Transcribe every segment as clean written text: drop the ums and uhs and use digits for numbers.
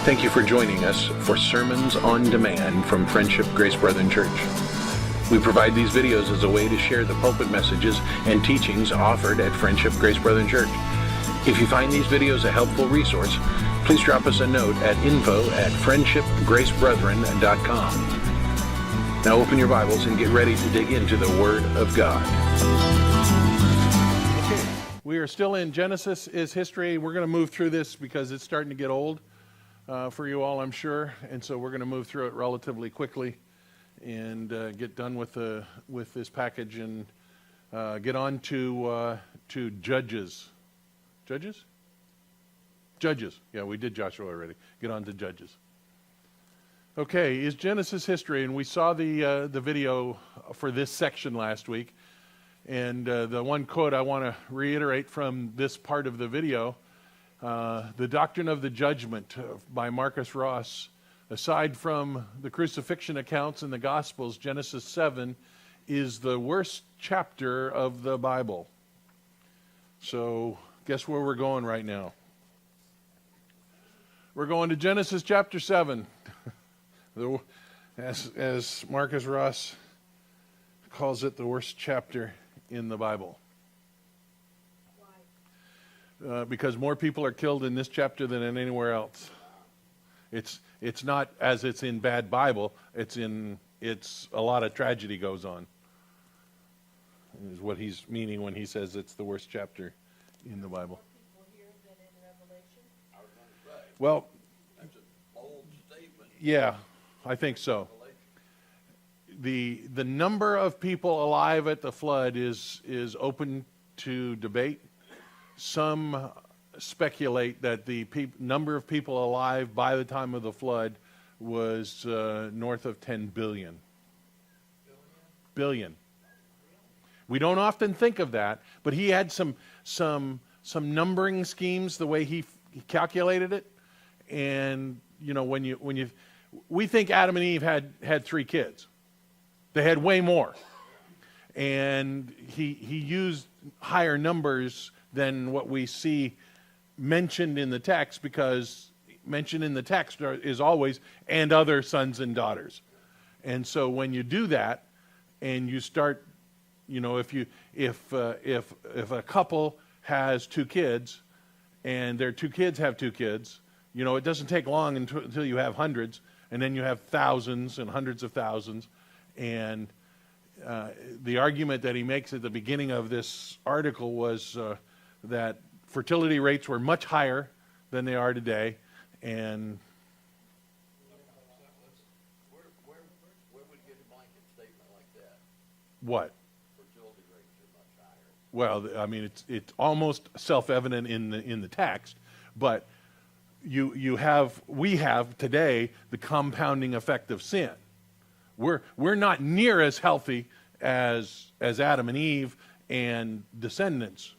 Thank you for joining us for Sermons on Demand from Friendship Grace Brethren Church. We provide these videos as a way to share the pulpit messages and teachings offered at Friendship Grace Brethren Church. If you find these videos a helpful resource, please drop us a note at info@friendshipgracebrethren.com. Now open your Bibles and get ready to dig into the Word of God. Okay, we are still in Genesis is History. We're going to move through this because it's starting to get old for you all, I'm sure. And so we're going to move through it relatively quickly and get done with this package and get on to Judges. Judges? Judges. Yeah, we did Joshua already. Get on to Judges. Okay, is Genesis history, and we saw the video for this section last week. And the one quote I want to reiterate from this part of the video, the Doctrine of the Judgment by Marcus Ross. Aside from the crucifixion accounts in the Gospels, Genesis 7 is the worst chapter of the Bible. So, guess where we're going right now? We're going to Genesis chapter 7. As Marcus Ross calls it, the worst chapter in the Bible. Why? Because more people are killed in this chapter than in anywhere else. It's not as it's in bad Bible. It's a lot of tragedy goes on. Is what he's meaning when he says it's the worst chapter in the Bible. More people here than in Revelation? I was going to say. Well, That's a bold statement. yeah, I think so. The number of people alive at the flood is open to debate. Some speculate that the number of people alive by the time of the flood was north of 10 billion. Billion. We don't often think of that, but he had some numbering schemes the way he calculated it. And you know, we think Adam and Eve had 3 kids. They had way more. And he used higher numbers than what we see mentioned in the text, because mentioned in the text is always, and other sons and daughters. And so when you do that, and you start, you know, if a couple has 2 kids, and their 2 kids have 2 kids, you know, it doesn't take long until you have hundreds, and then you have thousands and hundreds of thousands. And the argument that he makes at the beginning of this article was that fertility rates were much higher than they are today. And Where would you get a blanket statement like that? what? Fertility rates are much higher. Well, I mean, it's almost self-evident in the text, but we have today the compounding effect of sin. We're not near as healthy as Adam and Eve and descendants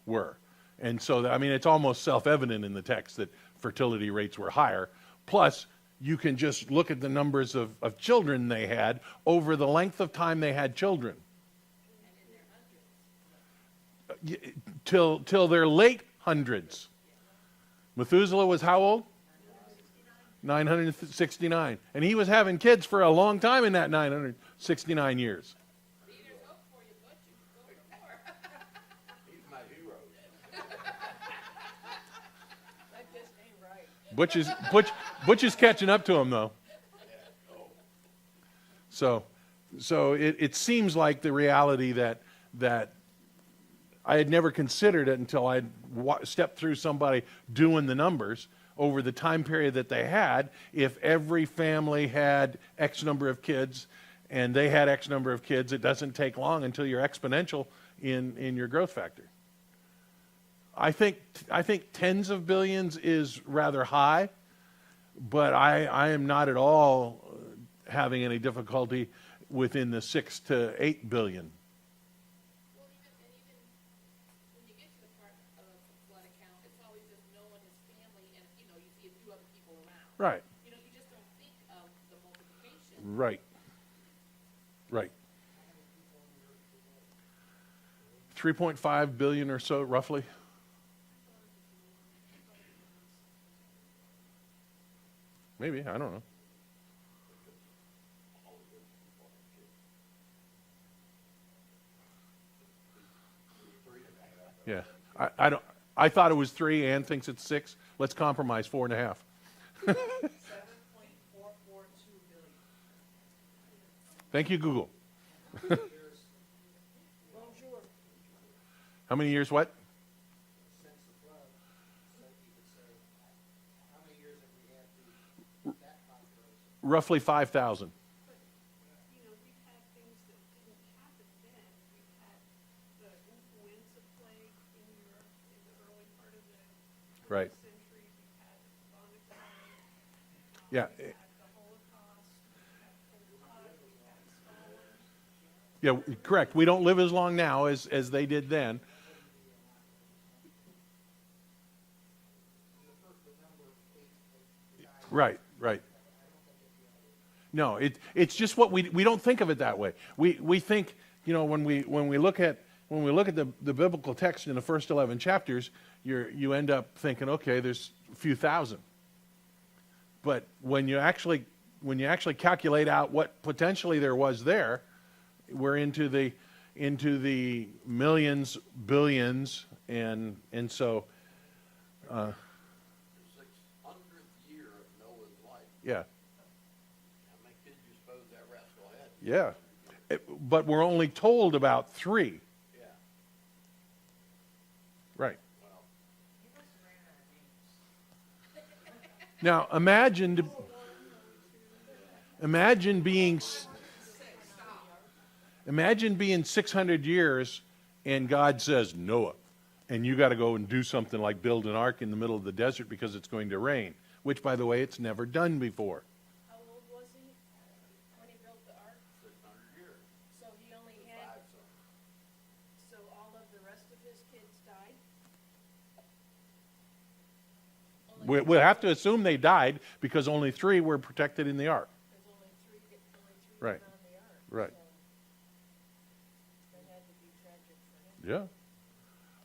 were. And so, I mean, it's almost self-evident in the text that fertility rates were higher. Plus, you can just look at the numbers of children they had over the length of time they had children. Till their late hundreds. Methuselah was how old? 969. And he was having kids for a long time in that 969 years. He's my hero. That just ain't right. Butch is catching up to him, though. So it seems like the reality that I had never considered it until I stepped through somebody doing the numbers over the time period that they had. If every family had X number of kids and they had X number of kids, it doesn't take long until you're exponential in your growth factor. I think tens of billions is rather high, but I am not at all having any difficulty within the 6 to 8 billion. Well, even when you get to the part of the flood account, it's always just Noah and his family, and you know, you see a few other people around. Right. You know, you just don't think of the multiplication. Right. 3.5 billion or so, roughly. Maybe, I don't know. All of those people have kids. Three and a half. Yeah, I don't. I thought it was 3. Ann thinks it's 6. Let's compromise 4.5. 7.442 billion. Thank you, Google. Bonjour. How many years? What? Since the flood, so you could say, how many years have we had that population? Roughly 5,000. You know, we've had things that didn't happen then. We've had the influenza plague in Europe in the early part of the Right. 20th century. We've had the bubonic plague. Yeah. We've had the Holocaust. We've had Pol Pot. We've had Stalin. Yeah, correct. We don't live as long now as they did then. Right, right. No, it's just what we don't think of it that way. We think, you know, when we look at the biblical text in the first 11 chapters, you end up thinking, okay, there's a few thousand. But when you actually calculate out what potentially there was there, we're into the millions, billions, and so The 600th year of Noah's life. yeah. How many kids do you suppose that rascal had? Yeah, but we're only told about 3. Yeah. Right. Well, Now imagine being 600 years, and God says Noah, and you got to go and do something like build an ark in the middle of the desert because it's going to rain. Which, by the way, it's never done before. How old was he when he built the ark? 600 years. So he only had, Five sons. so all of the rest of his kids died? We'll have to assume they died because only 3 were protected in the ark. There's only three Right. on the ark. Right. So that had to be tragic for him. Yeah.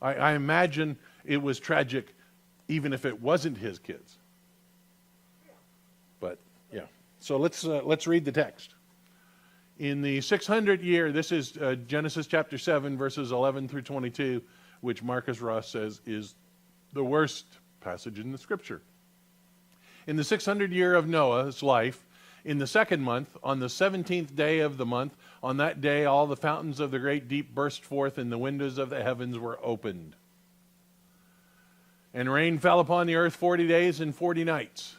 I imagine it was tragic even if it wasn't his kids. But, yeah. So let's read the text. In the 600th year, this is Genesis chapter 7, verses 11 through 22, which Marcus Ross says is the worst passage in the Scripture. In the 600th year of Noah's life, in the 2nd month, on the 17th day of the month, on that day all the fountains of the great deep burst forth, and the windows of the heavens were opened. And rain fell upon the earth 40 days and 40 nights.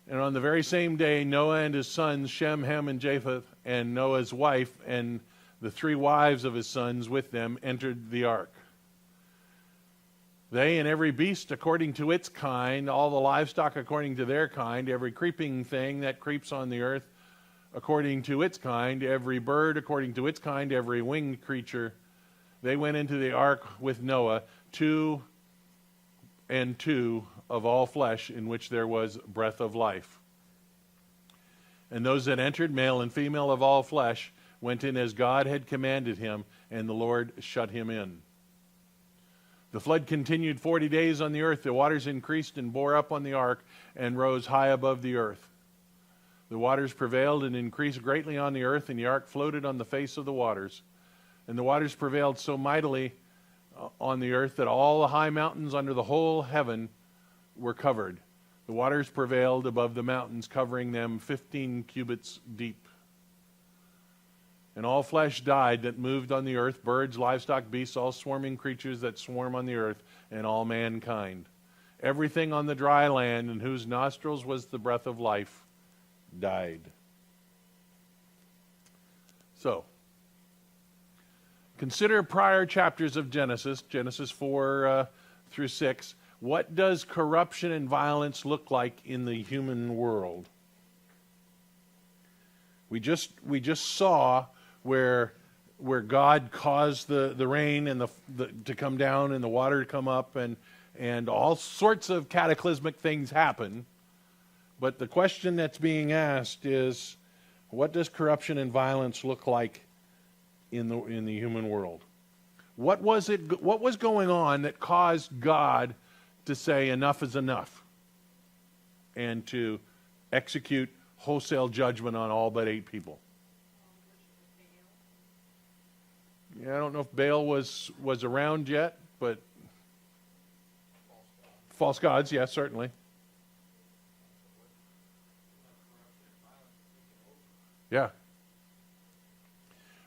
And on the very same day, Noah and his sons, Shem, Ham, and Japheth, and Noah's wife, and the 3 wives of his sons with them, entered the ark. They and every beast according to its kind, all the livestock according to their kind, every creeping thing that creeps on the earth according to its kind, every bird according to its kind, every winged creature. They went into the ark with Noah, 2 and 2 of all flesh, in which there was breath of life. And those that entered, male and female of all flesh, went in as God had commanded him, and the Lord shut him in. The flood continued 40 days on the earth. The waters increased and bore up on the ark and rose high above the earth. The waters prevailed and increased greatly on the earth, and the ark floated on the face of the waters. And the waters prevailed so mightily on the earth that all the high mountains under the whole heaven were covered. The waters prevailed above the mountains, covering them 15 cubits deep. And all flesh died that moved on the earth, birds, livestock, beasts, all swarming creatures that swarm on the earth, and all mankind. Everything on the dry land in whose nostrils was the breath of life died. So, consider prior chapters of Genesis, Genesis 4 through 6. What does corruption and violence look like in the human world? We just saw where God caused the rain and to come down and the water to come up, and all sorts of cataclysmic things happen. But the question that's being asked is, what does corruption and violence look like in the human world? What was going on that caused God to say enough is enough, and to execute wholesale judgment on all but 8 people. Yeah, I don't know if Baal was around yet, but false gods, yes, certainly. Yeah.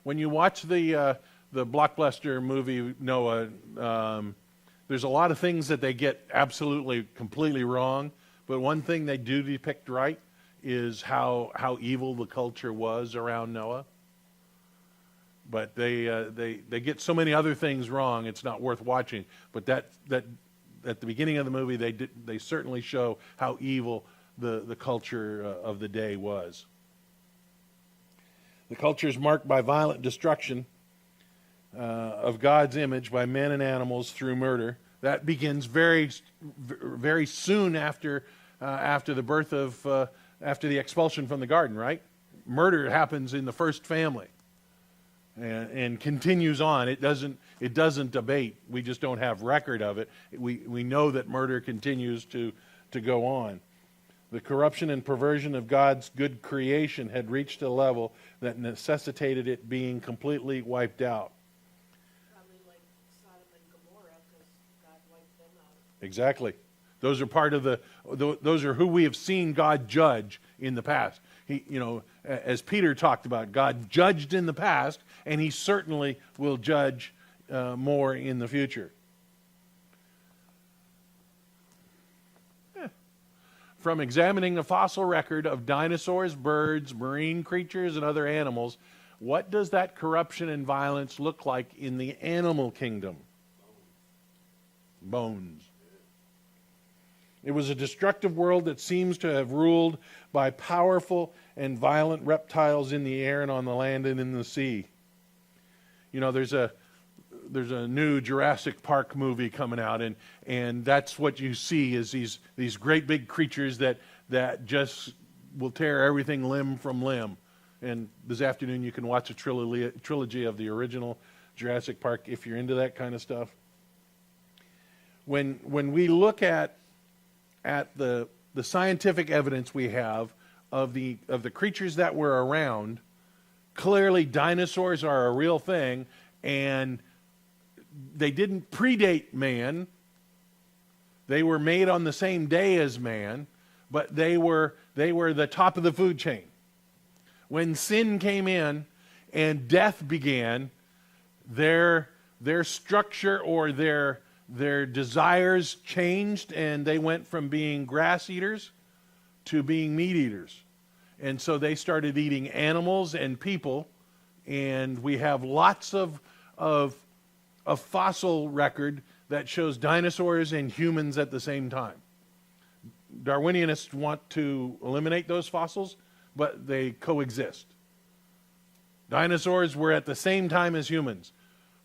When you watch the blockbuster movie Noah, there's a lot of things that they get absolutely, completely wrong. But one thing they do depict right is how evil the culture was around Noah. But they get so many other things wrong, it's not worth watching. But that at the beginning of the movie, they certainly show how evil the culture of the day was. The culture is marked by violent destruction of God's image by men and animals through murder. That begins very, very soon after the birth of after the expulsion from the garden. Right? Murder happens in the first family, and continues on. It doesn't abate. We just don't have record of it. We know that murder continues to go on. The corruption and perversion of God's good creation had reached a level that necessitated it being completely wiped out. Probably like Sodom and Gomorrah, because God wiped them out. Exactly. Those are part of those are who we have seen God judge in the past. He, as Peter talked about, God judged in the past, and he certainly will judge more in the future. From examining a fossil record of dinosaurs, birds, marine creatures, and other animals, what does that corruption and violence look like in the animal kingdom? Bones. It was a destructive world that seems to have ruled by powerful and violent reptiles in the air and on the land and in the sea. There's a new Jurassic Park movie coming out, and that's what you see is these great big creatures that just will tear everything limb from limb. And this afternoon you can watch a trilogy of the original Jurassic Park if you're into that kind of stuff. When we look at the scientific evidence we have of the creatures that were around, clearly dinosaurs are a real thing, and they didn't predate man. They were made on the same day as man, but they were the top of the food chain. When sin came in and death began, their structure or their desires changed, and they went from being grass eaters to being meat eaters. And so they started eating animals and people, and we have lots of fossil record that shows dinosaurs and humans at the same time. Darwinianists want to eliminate those fossils, but they coexist. Dinosaurs were at the same time as humans.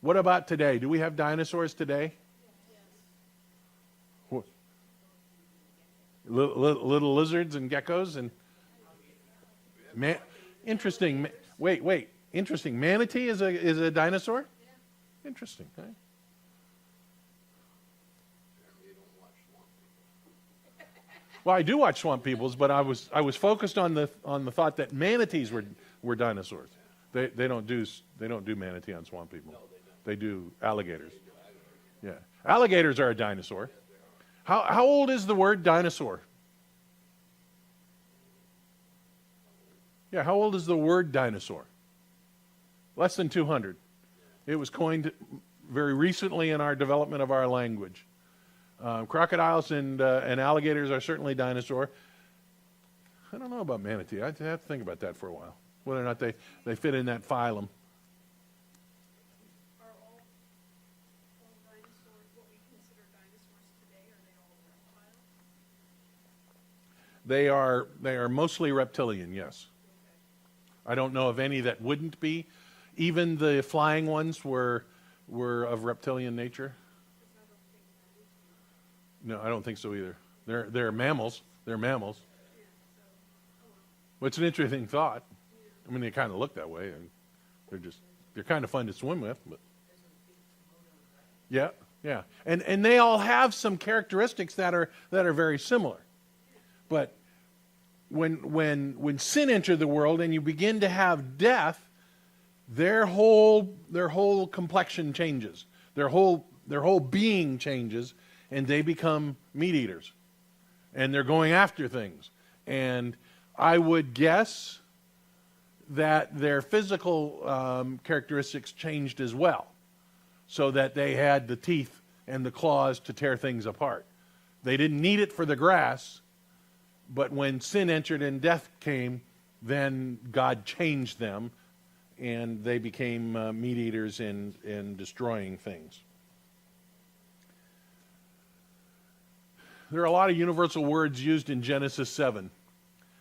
What about today? Do we have dinosaurs today? Yes. Little lizards and geckos and interesting. Wait. Interesting. Manatee is a dinosaur? Yeah. Interesting. Okay. Well, I do watch Swamp Peoples, but I was focused on the thought that manatees were dinosaurs. They don't do manatee on Swamp People. No, they don't. They do alligators. Yeah, alligators are a dinosaur. How old is the word dinosaur? Yeah, how old is the word dinosaur? Less than 200. It was coined very recently in our development of our language. Crocodiles and alligators are certainly dinosaur. I don't know about manatee. I have to think about that for a while, whether or not they fit in that phylum. Are all dinosaurs what we consider dinosaurs today? Are they all reptiles? They are mostly reptilian, yes. Okay. I don't know of any that wouldn't be. Even the flying ones were of reptilian nature. No, I don't think so either. They're mammals. They're mammals. Well, it's an interesting thought. I mean, they kind of look that way, and they're kind of fun to swim with. But yeah, and they all have some characteristics that are very similar. But when sin entered the world and you begin to have death, their whole complexion changes. Their whole being changes, and they become meat eaters. And they're going after things. And I would guess that their physical characteristics changed as well, so that they had the teeth and the claws to tear things apart. They didn't need it for the grass, but when sin entered and death came, then God changed them, and they became meat eaters in destroying things. There are a lot of universal words used in Genesis 7.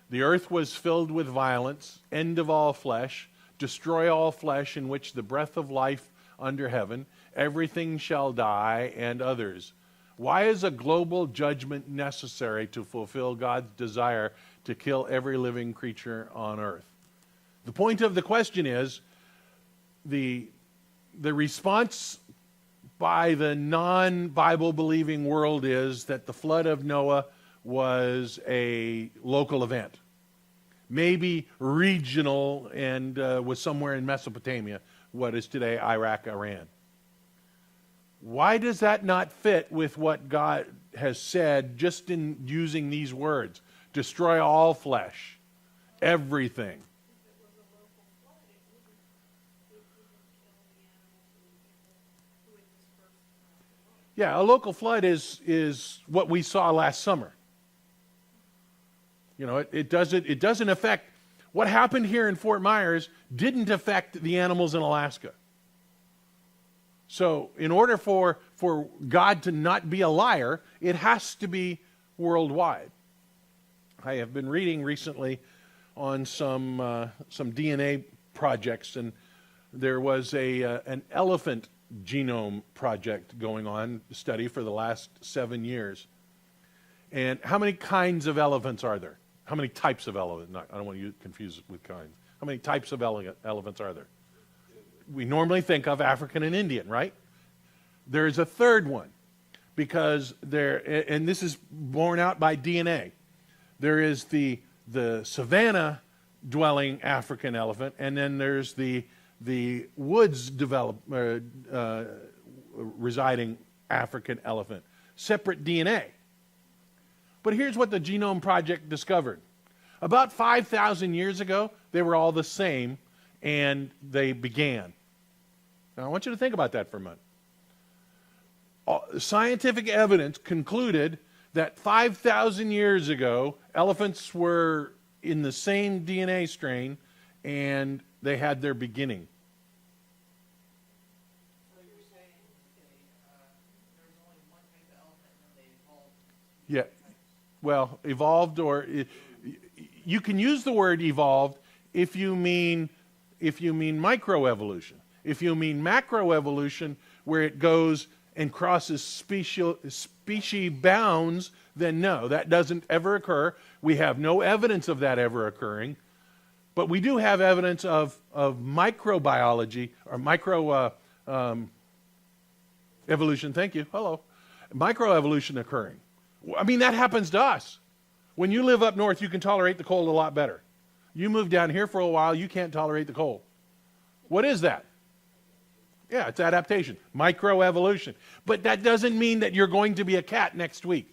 The earth was filled with violence, end of all flesh, destroy all flesh in which the breath of life under heaven, everything shall die, and others. Why is a global judgment necessary to fulfill God's desire to kill every living creature on earth? The point of the question is, the response by the non-Bible believing world is that the flood of Noah was a local event, maybe regional, and was somewhere in Mesopotamia, what is today Iraq, Iran. Why does that not fit with what God has said just in using these words? Destroy all flesh, everything. Yeah, a local flood is what we saw last summer. You know, it doesn't affect, what happened here in Fort Myers didn't affect the animals in Alaska. So in order for God to not be a liar, it has to be worldwide. I have been reading recently on some DNA projects, and there was an elephant genome project going on, study for the last 7 years. And how many kinds of elephants are there? How many types of elephants? I don't want you to confuse it with kinds. How many types of elephants are there? We normally think of African and Indian, right? There's a third one, because and this is borne out by DNA. There is the savanna-dwelling African elephant, and then there's the woods residing African elephant. Separate DNA. But here's what the Genome Project discovered. About 5,000 years ago, they were all the same, and they began. Now, I want you to think about that for a minute. Scientific evidence concluded that 5,000 years ago, elephants were in the same DNA strain, and they had their beginning. So you're saying there's only one type of elephant and they evolved? Yeah. Well, evolved, or you can use the word evolved if you mean microevolution. If you mean macroevolution, where it goes and crosses species bounds, then no, that doesn't ever occur. We have no evidence of that ever occurring. But we do have evidence of microbiology, or evolution, thank you, hello, microevolution occurring. I mean, that happens to us. When you live up north, you can tolerate the cold a lot better. You move down here for a while, you can't tolerate the cold. What is that? Yeah, it's adaptation, microevolution. But that doesn't mean that you're going to be a cat next week.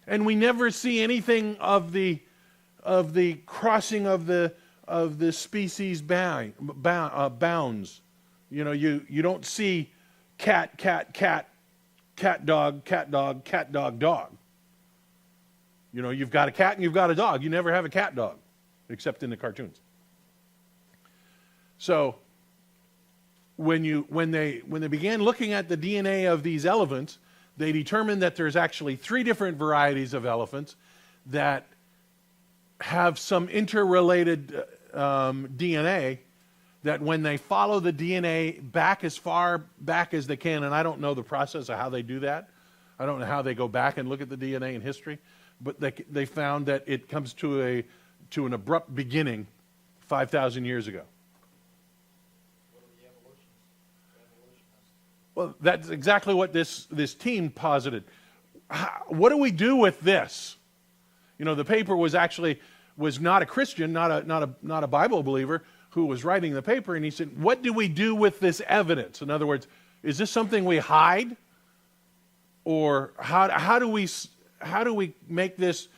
And we never see anything of the crossing of the species bounds. You know, you don't see cat, dog, dog. You know, you've got a cat and you've got a dog. You never have a cat dog, except in the cartoons. So when they began looking at the DNA of these elephants, they determined that there's actually 3 different varieties of elephants that have some interrelated DNA, that when they follow the DNA back as far back as they can, and I don't know the process of how they do that. I don't know how they go back and look at the DNA in history, but they found that it comes to an abrupt beginning 5,000 years ago. What are the evolutionists? Well, that's exactly what this team posited. What do we do with this? The paper was not a Christian, not a Bible believer who was writing the paper, and he said, what do we do with this evidence? In other words, is this something we hide? Or how do we make this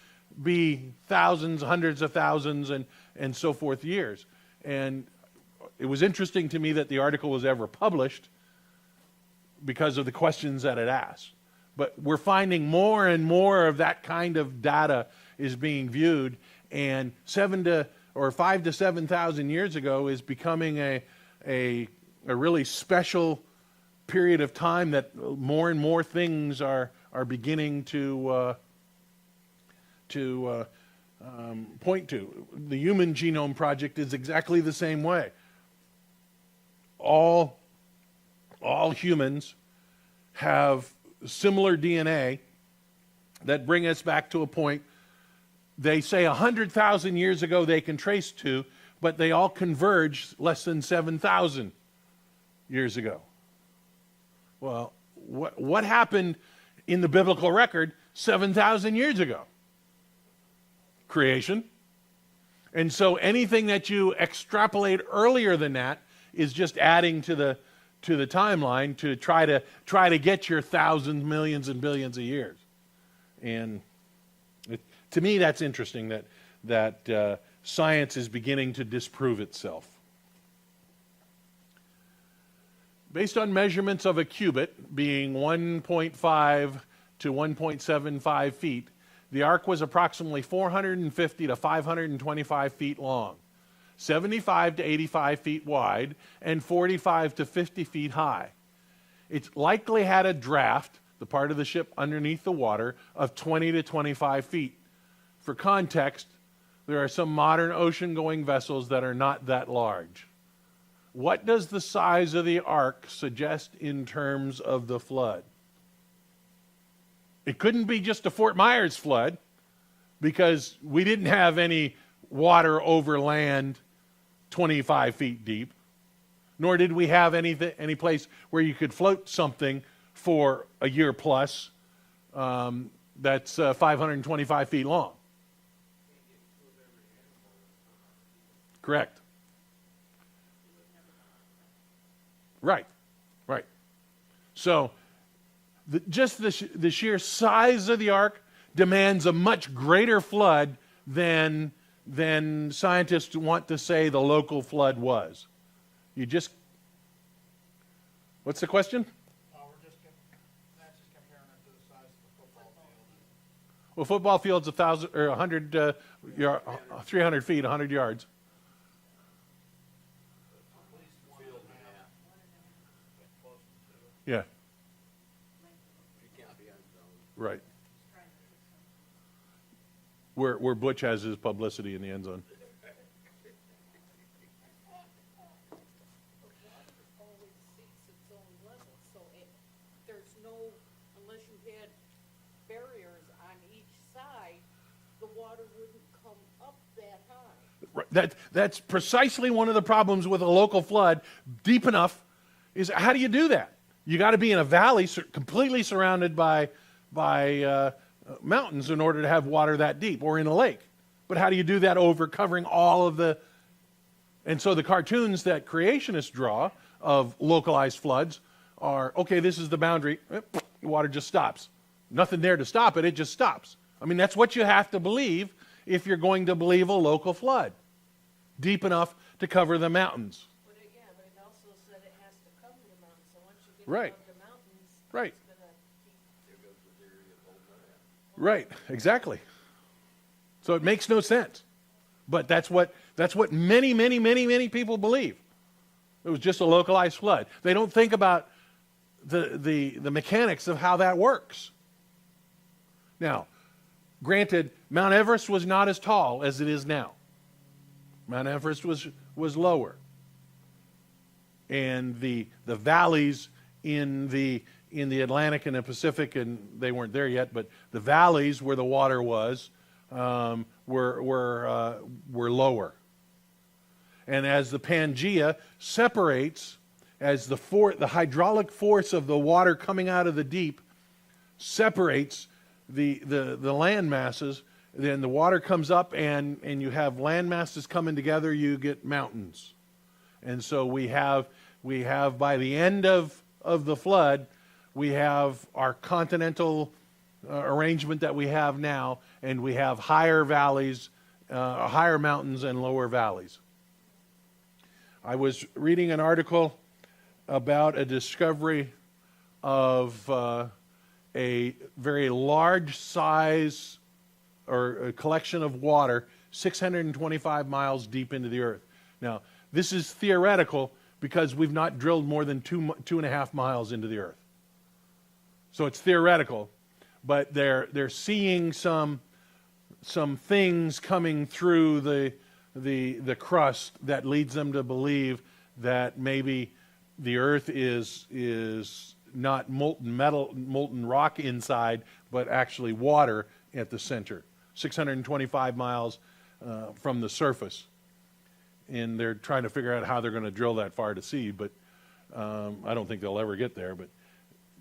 be thousands, hundreds of thousands, and so forth years? And it was interesting to me that the article was ever published because of the questions that it asked. But we're finding more and more of that kind of data is being viewed, and 5 to 7,000 years ago is becoming a really special period of time that more and more things are beginning to point to. The Human Genome Project is exactly the same way. All humans have similar DNA that bring us back to a point they say 100,000 years ago they can trace to, but they all converge less than 7,000 years ago. Well, what happened in the biblical record 7,000 years ago? Creation. And so anything that you extrapolate earlier than that is just adding to the timeline to try to get your thousands, millions, and billions of years. And to me, that's interesting that science is beginning to disprove itself. Based on measurements of a cubit being 1.5 to 1.75 feet, the ark was approximately 450 to 525 feet long, 75 to 85 feet wide, and 45 to 50 feet high. It likely had a draft, the part of the ship underneath the water, of 20 to 25 feet. For context, there are some modern ocean-going vessels that are not that large. What does the size of the ark suggest in terms of the flood? It couldn't be just a Fort Myers flood, because we didn't have any water over land 25 feet deep, nor did we have any place where you could float something for a year plus that's 525 feet long. Correct. Right. So, just the sheer size of the ark demands a much greater flood than scientists want to say the local flood was. What's the question? That's just comparing it to the size of the football field. Well, football field's 1,000 or 100, 300 feet, 100 yards. Yeah. You can't be on zone. Right. Where Butch has his publicity in the end zone. Always seeks its own level, so there's no, unless you had barriers on each side, the water wouldn't come up that high. Right. That's precisely one of the problems with a local flood deep enough is how do you do that? You got to be in a valley completely surrounded by mountains in order to have water that deep, or in a lake. But how do you do that over covering all of the... And so the cartoons that creationists draw of localized floods are, okay, this is the boundary, the water just stops. Nothing there to stop it, it just stops. I mean, that's what you have to believe if you're going to believe a local flood. Deep enough to cover the mountains. But it also said it has to cover the mountains, so once you get Right. above the mountains, Right. it's gonna keep... There goes the theory of holding on. Right, exactly. So it makes no sense. But that's what many people believe. It was just a localized flood. They don't think about the mechanics of how that works. Now, granted, Mount Everest was not as tall as it is now. Mount Everest was lower. And the valleys in the Atlantic and the Pacific, and they weren't there yet, but the valleys where the water was were lower. And as the Pangea separates, as the hydraulic force of the water coming out of the deep separates the land masses, then the water comes up and you have land masses coming together, you get mountains. And so we have by the end of the flood, we have our continental arrangement that we have now, and we have higher valleys, higher mountains and lower valleys. I was reading an article about a discovery of a very large size or a collection of water 625 miles deep into the earth. Now, this is theoretical because we've not drilled more than 2.5 miles into the earth. So it's theoretical, but they're seeing some things coming through the crust that leads them to believe that maybe the earth is not molten rock inside, but actually water at the center, 625 miles from the surface. And they're trying to figure out how they're going to drill that far to see, but I don't think they'll ever get there. But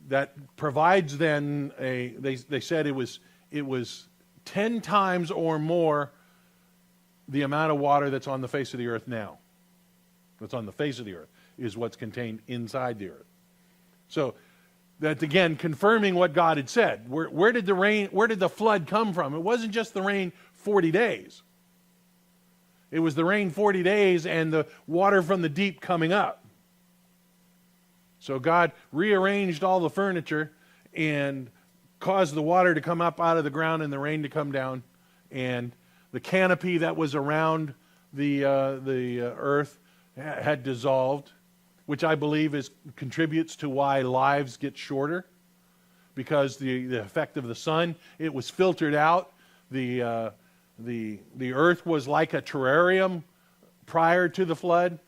that provides then they said it was 10 times or more the amount of water that's on the face of the earth now. That's on the face of the earth is what's contained inside the earth. So that's again confirming what God had said. Where did the flood come from? It wasn't just the rain 40 days. It was the rain 40 days and the water from the deep coming up. So God rearranged all the furniture and caused the water to come up out of the ground and the rain to come down. And the canopy that was around the earth had dissolved, which I believe contributes to why lives get shorter, because the effect of the sun, it was filtered out. The earth was like a terrarium prior to the flood.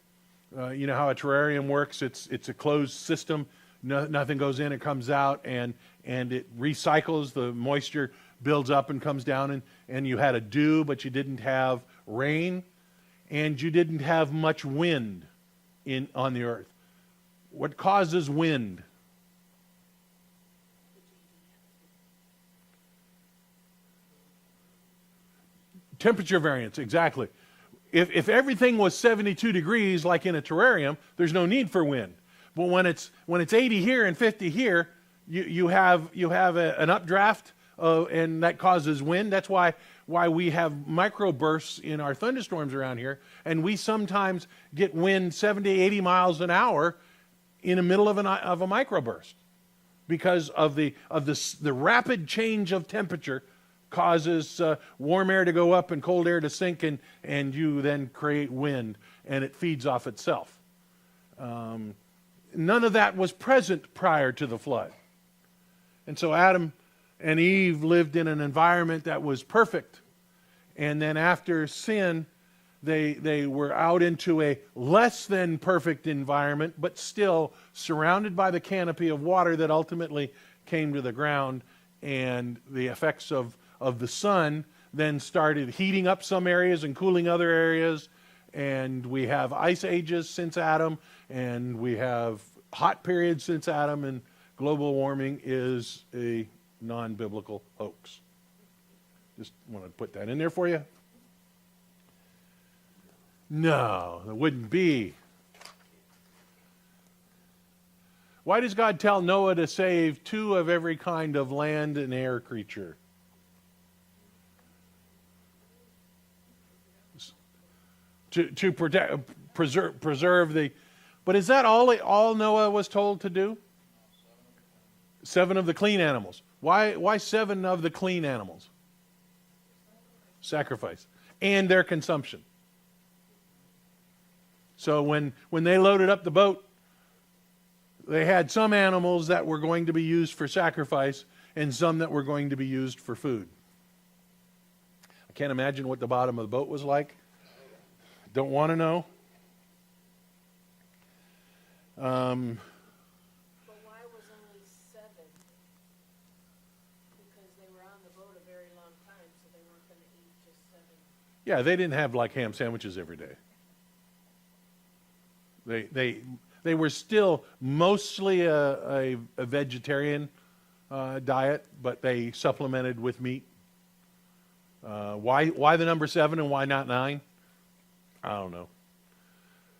You know how a terrarium works. It's a closed system. Nothing goes in, it comes out, and it recycles. The moisture builds up and comes down, and you had a dew, but you didn't have rain, and you didn't have much wind on the earth. What causes wind? Temperature variance, exactly. If everything was 72 degrees like in a terrarium, there's no need for wind. But when it's 80 here and 50 here, you have an updraft, and that causes wind. That's why we have microbursts in our thunderstorms around here, and we sometimes get wind 70, 80 miles an hour in the middle of a microburst, because of the rapid change of temperature causes warm air to go up and cold air to sink, and you then create wind, and it feeds off itself. None of that was present prior to the flood. And so Adam and Eve lived in an environment that was perfect. And then after sin, they were out into a less than perfect environment, but still surrounded by the canopy of water that ultimately came to the ground. And the effects of the sun then started heating up some areas and cooling other areas. And we have ice ages since Adam, and we have hot periods since Adam, and global warming is a non-biblical hoax. Just want to put that in there for you. No, it wouldn't be. Why does God tell Noah to save 2 of every kind of land and air creature? To preserve the... But is that all Noah was told to do? 7 of the clean animals. Why 7 of the clean animals? Sacrifice. And their consumption. So when they loaded up the boat, they had some animals that were going to be used for sacrifice and some that were going to be used for food. I can't imagine what the bottom of the boat was like. Don't want to know. But why was only 7? Because they were on the boat a very long time, so they weren't going to eat just 7. Yeah, they didn't have like ham sandwiches every day. They were still mostly a vegetarian diet, but they supplemented with meat. Why the number 7 and why not 9? I don't know.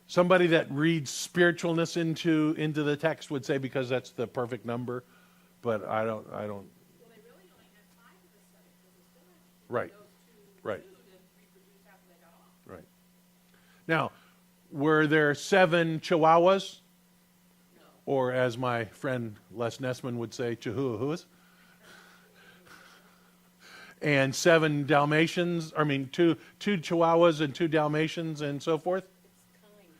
Somebody that reads spiritualness into the text would say because that's the perfect number, but I don't. Well, they really only had 5 of the 7, because they still had to keep Right. those Right. 2 to reproduce after they got off. Right. Now, were there 7 chihuahuas? No. Or as my friend Les Nessman would say, chihuahuas? And 7 Dalmatians, two chihuahuas and 2 Dalmatians and so forth?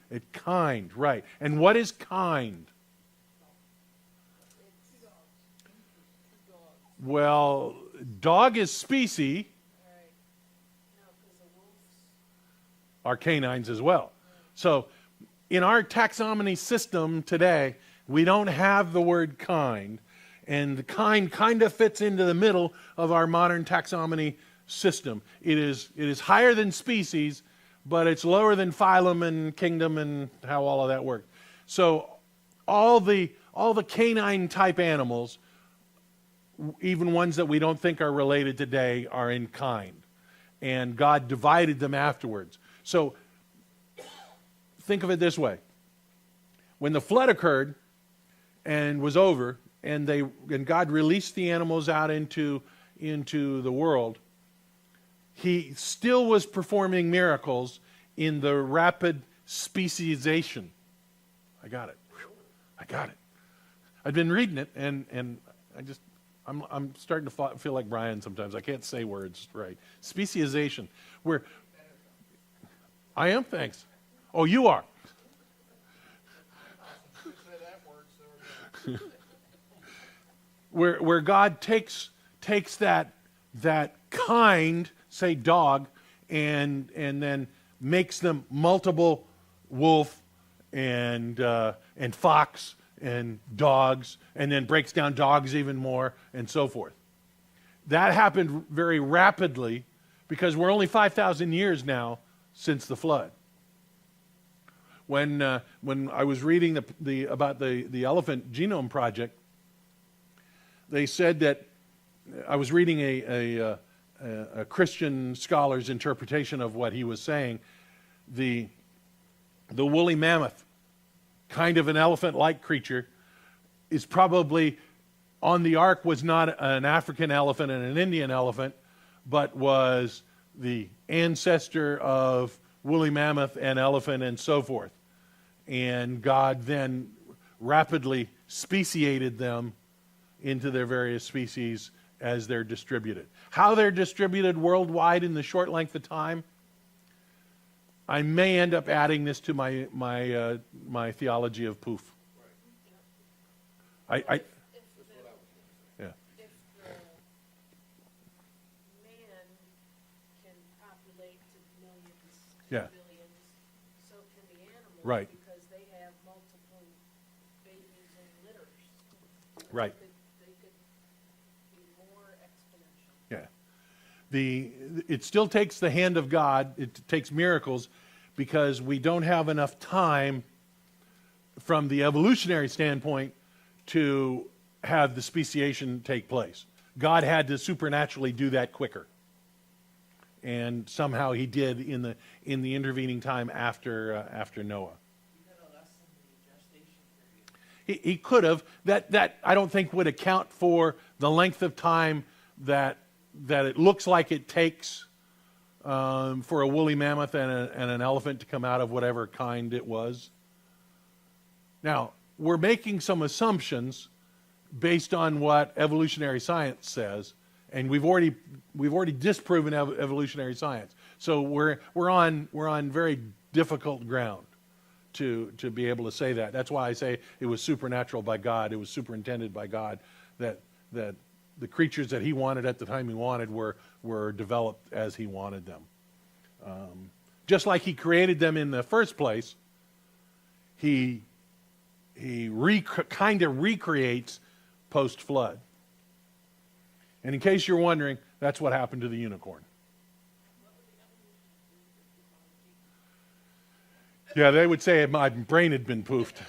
It's kind. Kind, right. And what is kind? It's two dogs. Well, dog is species, Right. No, because the wolves. are canines as well. So in our taxonomy system today, we don't have the word kind, and the kind of fits into the middle of our modern taxonomy system. It is higher than species, but it's lower than phylum and kingdom and how all of that works. So all the canine type animals, even ones that we don't think are related today, are in kind. And God divided them afterwards. So think of it this way. When the flood occurred and was over, and God released the animals out into the world, he still was performing miracles in the rapid speciesization. I got it. I got it. I've been reading it, and I'm starting to feel like Brian sometimes. I can't say words right. Speciesization. Where I am, thanks. Oh, you are. You say that word, so Where God takes that kind, say dog, and then makes them multiple wolf and fox and dogs, and then breaks down dogs even more, and so forth. That happened very rapidly because we're only 5,000 years now since the flood. When I was reading about the Elephant Genome Project, they said that I was reading a Christian scholar's interpretation of what he was saying. The woolly mammoth, kind of an elephant-like creature, is probably on the ark was not an African elephant and an Indian elephant, but was the ancestor of woolly mammoth and elephant and so forth. And God then rapidly speciated them into their various species as they're distributed. How they're distributed worldwide in the short length of time, I may end up adding this to my theology of poof. If Yeah. the man can populate to millions, to Yeah. billions, so can the animals. Right. Because they have multiple babies and litters. Right. They could be more exponential. Yeah. It still takes the hand of God. It takes miracles because we don't have enough time from the evolutionary standpoint to have the speciation take place. God had to supernaturally do that quicker. And somehow he did in the intervening time after Noah. You gotta lessen the gestation period. He could have. That I don't think would account for the length of time that it looks like it takes for a woolly mammoth and an elephant to come out of whatever kind it was. Now, we're making some assumptions based on what evolutionary science says, and we've already disproven evolutionary science. So we're on very difficult ground to be able to say that. That's why I say it was supernatural by God. It was superintended by God that the creatures that he wanted at the time he wanted were developed as he wanted them. Just like he created them in the first place, he kind of recreates post-flood. And in case you're wondering, that's what happened to the unicorn. Yeah, they would say my brain had been poofed.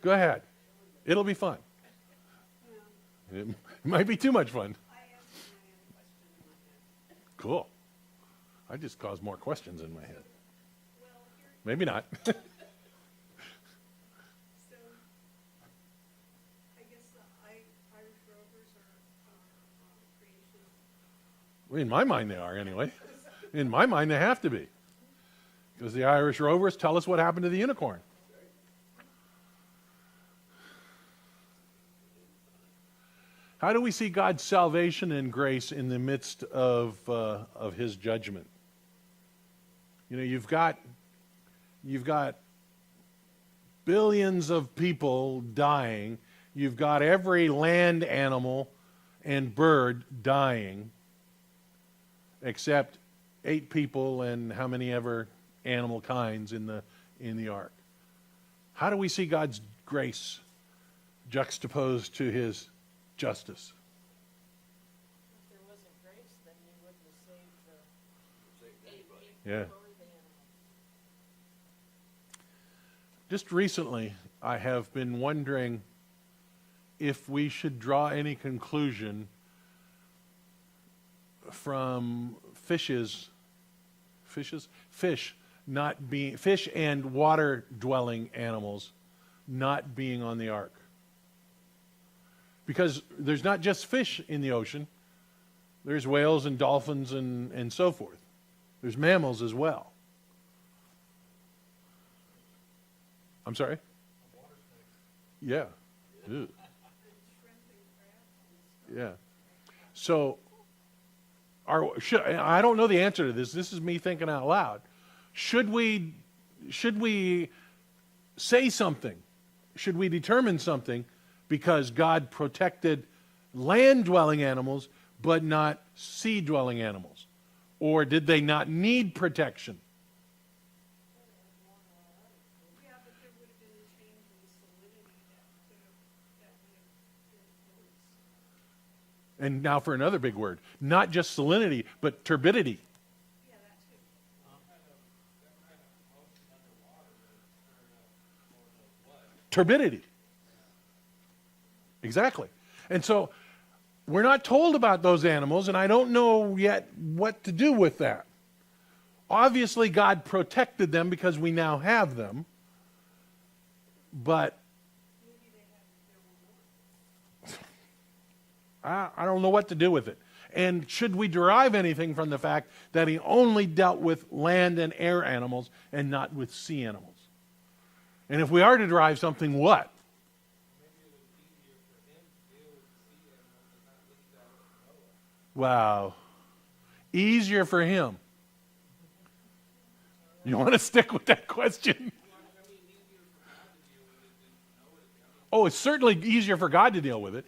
Go ahead. It'll be fun. It might be too much fun. I answered my own question in my head. Cool. I just caused more questions in my head. Well, here, Maybe not. so, I guess the Irish Rovers are creation. In my mind, they are anyway. In my mind, they have to be. Because the Irish Rovers tell us what happened to the unicorn. How do we see God's salvation and grace in the midst of His judgment? You know, you've got billions of people dying. You've got every land animal and bird dying, except 8 people and how many ever animal kinds in the ark. How do we see God's grace juxtaposed to His justice? If there wasn't grace, then you wouldn't have saved the 8 people Yeah. or the animals. Just recently, I have been wondering if we should draw any conclusion from fish and water dwelling animals not being on the ark. Because there's not just fish in the ocean. There's whales and dolphins and so forth. There's mammals as well. I'm sorry? Yeah. Ew. Yeah. So, I don't know the answer to this. This is me thinking out loud. Should we say something? Should we determine something because God protected land-dwelling animals but not sea-dwelling animals? Or did they not need protection? Yeah, but there would have been a change in the salinity that would have influenced. And now for another big word. Not just salinity, but turbidity. Yeah, that too. Turbidity. Exactly. And so we're not told about those animals, and I don't know yet what to do with that. Obviously, God protected them because we now have them. But I don't know what to do with it. And should we derive anything from the fact that He only dealt with land and air animals and not with sea animals? And if we are to derive something, what? Wow. Easier for Him. You want to stick with that question? Oh, it's certainly easier for God to deal with it.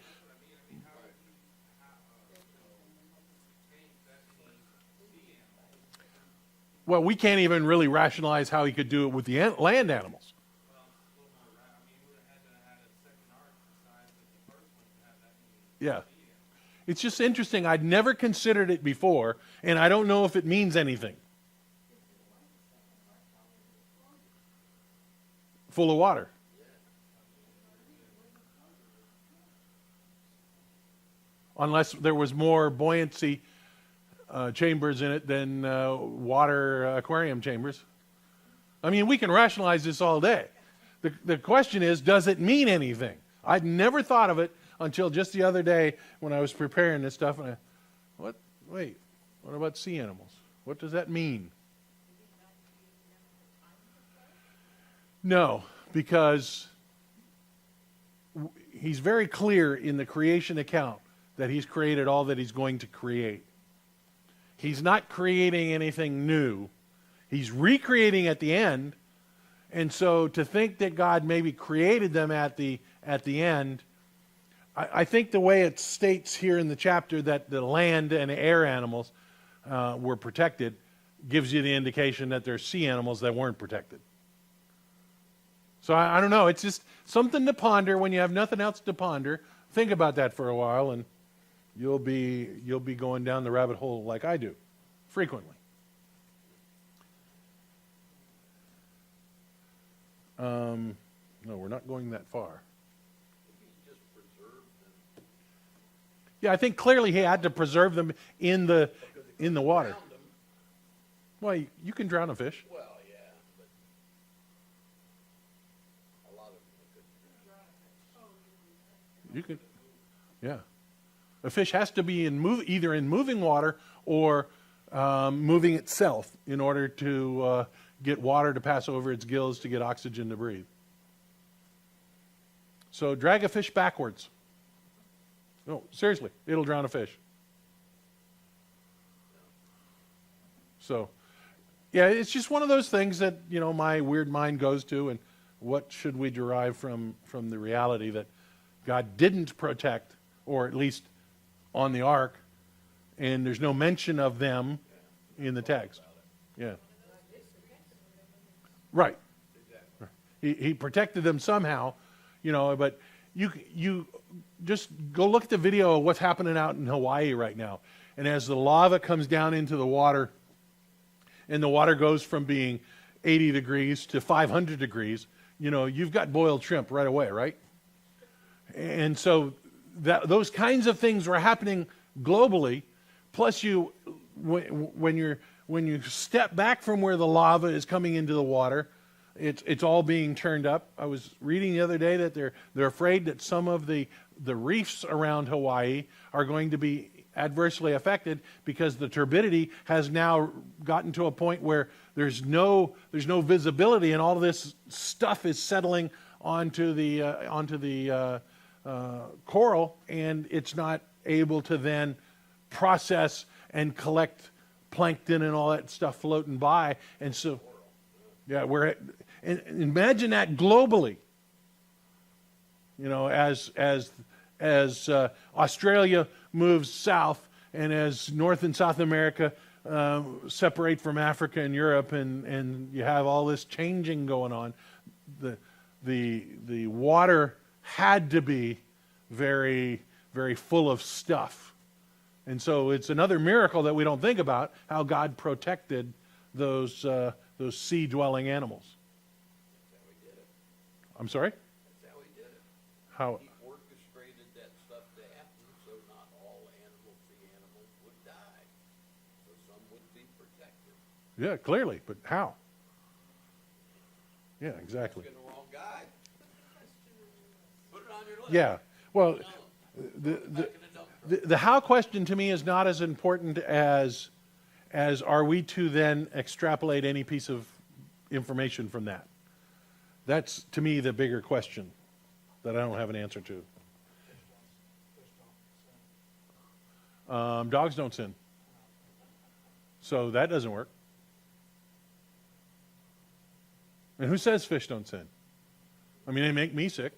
Well, we can't even really rationalize how He could do it with the land animals. Yeah. It's just interesting. I'd never considered it before, and I don't know if it means anything. Full of water. Unless there was more buoyancy chambers in it than water aquarium chambers. I mean, we can rationalize this all day. The question is, does it mean anything? I'd never thought of it until just the other day when I was preparing this stuff. And what about sea animals? What does that mean? No, because He's very clear in the creation account that He's created all that He's going to create. He's not creating anything new. He's recreating at the end. And so to think that God maybe created them at the end, I think the way it states here in the chapter that the land and air animals were protected gives you the indication that there's sea animals that weren't protected. So I don't know. It's just something to ponder when you have nothing else to ponder. Think about that for a while, and you'll be going down the rabbit hole like I do, frequently. No, we're not going that far. He just preserved them Yeah, I think clearly he had to preserve them in the water. Drowned them. Well, you can drown a fish. Well, yeah, but a lot of them they couldn't. You can, yeah. A fish has to be either in moving water or moving itself in order to get water to pass over its gills to get oxygen to breathe. So drag a fish backwards. No, seriously, it'll drown a fish. So, yeah, it's just one of those things that, my weird mind goes to, and what should we derive from the reality that God didn't protect, or at least on the ark, and there's no mention of them in the text. Yeah. Right. He protected them somehow, but you just go look at the video of what's happening out in Hawaii right now. And as the lava comes down into the water, and the water goes from being 80 degrees to 500 degrees, you've got boiled shrimp right away, right? And so those kinds of things were happening globally. Plus, when you step back from where the lava is coming into the water, it's all being turned up. I was reading the other day that they're afraid that some of the reefs around Hawaii are going to be adversely affected because the turbidity has now gotten to a point where there's no visibility, and all of this stuff is settling onto the coral, and it's not able to then process and collect plankton and all that stuff floating by. And so, yeah, and imagine that globally. As Australia moves south, and as North and South America separate from Africa and Europe, and you have all this changing going on, the water had to be very, very full of stuff. And so it's another miracle that we don't think about, how God protected those sea-dwelling animals. That's how he did it. I'm sorry? That's how he did it. How? He orchestrated that stuff to happen so not all sea animals would die. So some would be protected. Yeah, clearly, but how? Yeah, exactly. Asking the wrong guy. Put it on your list. Yeah, well, Back in the dump truck. the how question to me is not as important as are we to then extrapolate any piece of information from that. That's, to me, the bigger question that I don't have an answer to. Dogs don't sin. So that doesn't work. And who says fish don't sin? I mean, they make me sick.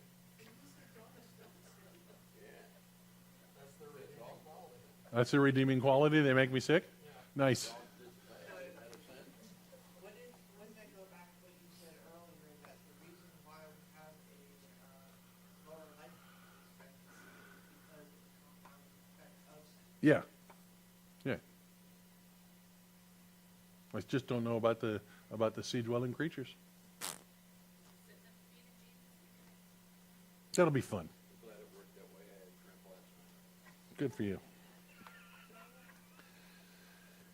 That's the redeeming quality. They make me sick? Nice. Wouldn't that go back to what you said earlier, that the reason why we have a lower life expectancy is because of the compounding effect of sin? Yeah. Yeah. I just don't know about the sea-dwelling creatures. That'll be fun. Glad it worked that way. I had shrimp last night. Good for you.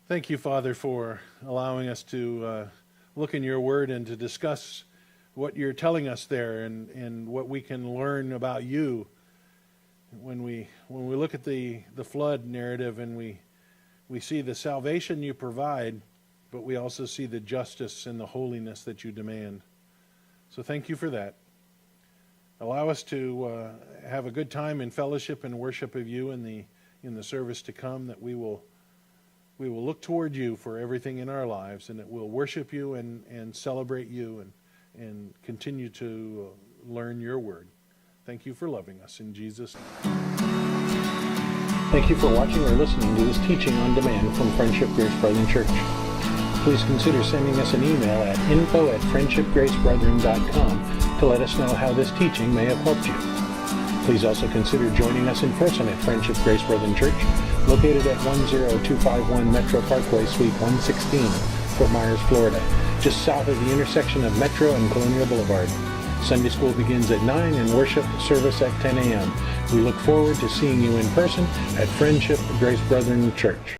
Thank you, Father, for allowing us to look in your word and to discuss what you're telling us there, and what we can learn about you when we look at the flood narrative, and we see the salvation you provide, but we also see the justice and the holiness that you demand. So thank you for that. Allow us to have a good time in fellowship and worship of you in the service to come, that we will look toward you for everything in our lives, and that we'll worship you and celebrate you and continue to learn your word. Thank you for loving us. In Jesus' name. Thank you for watching or listening to this teaching on demand from Friendship Grace Brethren Church. Please consider sending us an email at info@friendshipgracebrethren.com to let us know how this teaching may have helped you. Please also consider joining us in person at Friendship Grace Brethren Church, located at 10251 Metro Parkway, Suite 116, Fort Myers, Florida, just south of the intersection of Metro and Colonial Boulevard. Sunday school begins at 9 and worship service at 10 a.m. We look forward to seeing you in person at Friendship Grace Brethren Church.